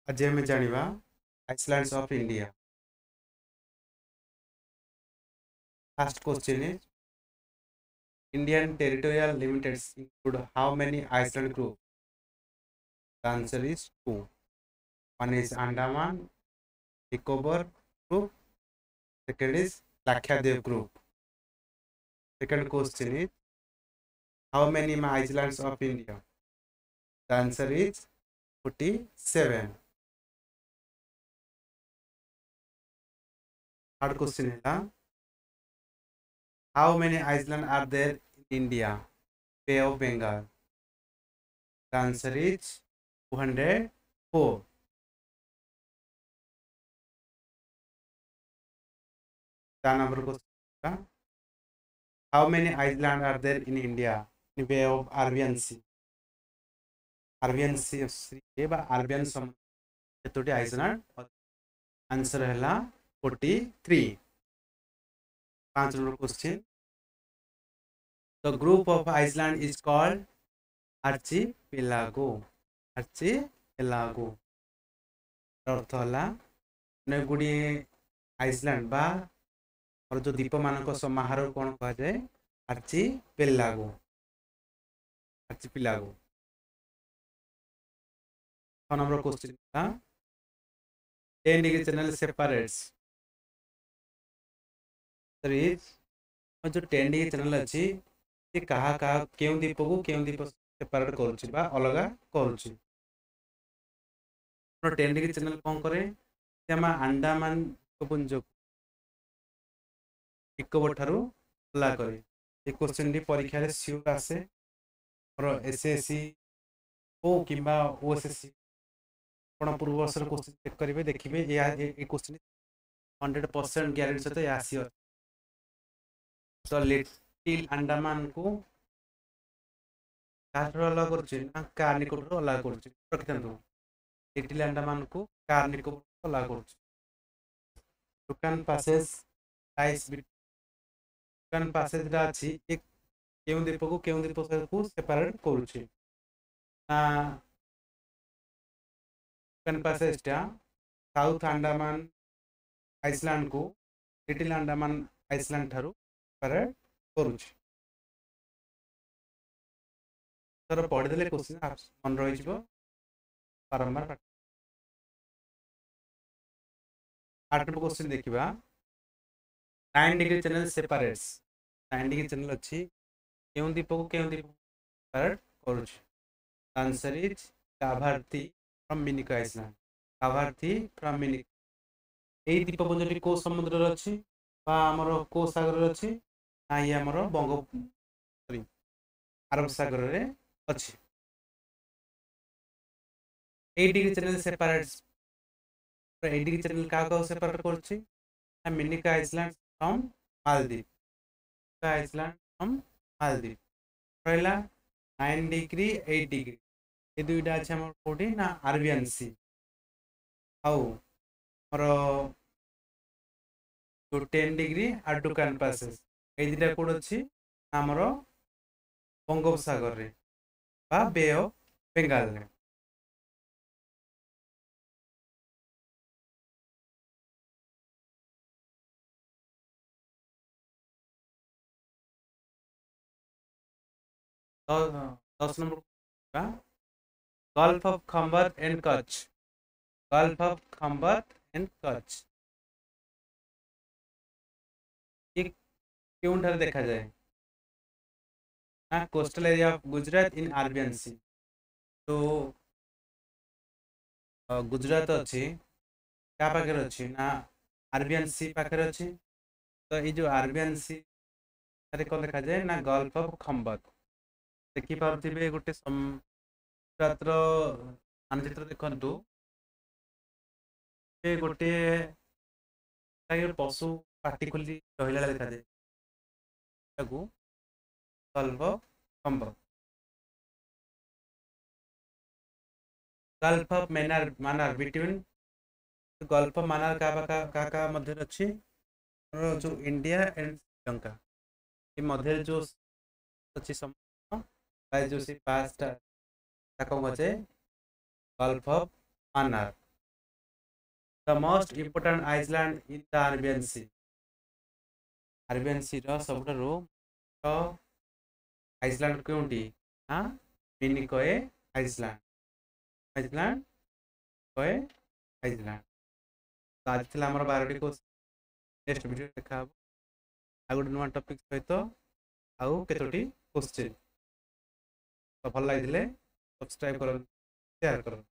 आज आम जाना islands of India. First question is Indian territorial limits include how many island groups? The answer is two. One is Andaman Nicobar group. Second is Lakshadweep group. Second question is how many islands of India? The answer is 47. Third question is how many islands are there in India? Bay of Bengal. The answer is 204. The number question. How many islands are there in India in Bay of Arabian Sea? Arabian Sea Arabian Samudra ketoti island? Answer है 43. पांच number question The group of island is called archipelago. Archipelago अर्थ है अनेक Gudi Iceland बा और जो द्वीप मान समाहार कौन कह जाए आर्चिपेलागो। आर्चिपेलागो। 6 नंबर क्वेश्चन था 10 डिग्री चैनल सेपरेट्स जो 10 डिग्री चैनल अच्छी कहा कहा क्यों द्वीप को क्यों द्वीप सेपरेट करुच्ची बा अलग करुच्ची 10 डिग्री चैनल कौन करे अंडमान द्वीपपुंज निकोबर ठारू अलग करे। ये क्वेश्चन परीक्षा रे सियोर आसे और एसएससी ओ किंबा ओएसएससी कोन पूर्व वर्ष क्वेश्चन चेक करेंगे देखिए ये क्वेश्चन 100% ग्यारंटी सहित आसी तो लिटिल अंडमान को अलग कर कार निकोबर अलग कर रखि लिटिल अंडमान को कार निकोबर अलग कर दुकान पैसेज लाइस दुकान पैसेज रा अछि एक केउं द्वीप को सेपरेट करूछि दुकान पैसेज टा साउथ अंडमान आइसलैंड को लिटिल अंडमान आइसलैंड ठारू सेपरेट करूछि तर पढ़ीदेले क्वेश्चन मन रही बारंबार 8 नंबर क्वेश्चन देखिबा 9 degree channel separates 9 degree channel अच्छी केउं द्वीप को केउं द्वीप सेपरेट करूछि answer is Kavaratti from Minicoy island. Kavaratti from Minicoy एई द्वीपपुंजटी को समुद्र रे अछि बा हमर को सागर रे अछि आ ये हमर बंगो सॉरी अरब सागर रे अछि। 8 degree channel separates 8 degree channel का सेपरेट करछि Minicoy island from Maldives island from Maldives रहा 9 डिग्री 8 डिग्री ये दुईटा अच्छे आम कौटी ना अरेबियन सी आउ मोर जो 10 डिग्री आर्टुकान पैसेज ये दुईटा कौट अच्छी आमर बंगोपसागर रे बा बे ऑफ बेंगाल रे। तो 10 number Gulf of Khambhat and Kutch. Gulf of Khambhat and Kutch ये क्यों देखा जाए ना coastal area of Gujarat in Arabian Sea तो गुजरात अच्छी क्या पाखे अच्छी ना अरेबियन सी पाखे अच्छी तो ये जो अरेबियन सी कौन देखा जाए ना गल्फ ऑफ खंबत देखिपे गोटे गुजरात मानचित्र देखु गोटे पशु पाटी खोली रहा देखा जाए Gulf of Khambhat. Gulf of Mannar between Gulf of Mannar का मध्य अच्छी जो इंडिया एंड श्रीलंका ये मध्य जो अच्छी समुद्र जो सी पासटा कौन कहे Gulf of Mannar the most important island in the Arabian Sea. Arabian Sea रो सबुठारु तो आइसलैंड कोउंटी हां मिनिकोय आइसलैंड आइसलैंड कोय आइसलैंड। तो आज थिला हमर 12 टी क्वेश्चन नेक्स्ट वीडियो देखा आ गुड नुआ टॉपिक सहित आउ केतोटी क्वेश्चन तो भल लागिले सब्सक्राइब करो शेयर करो।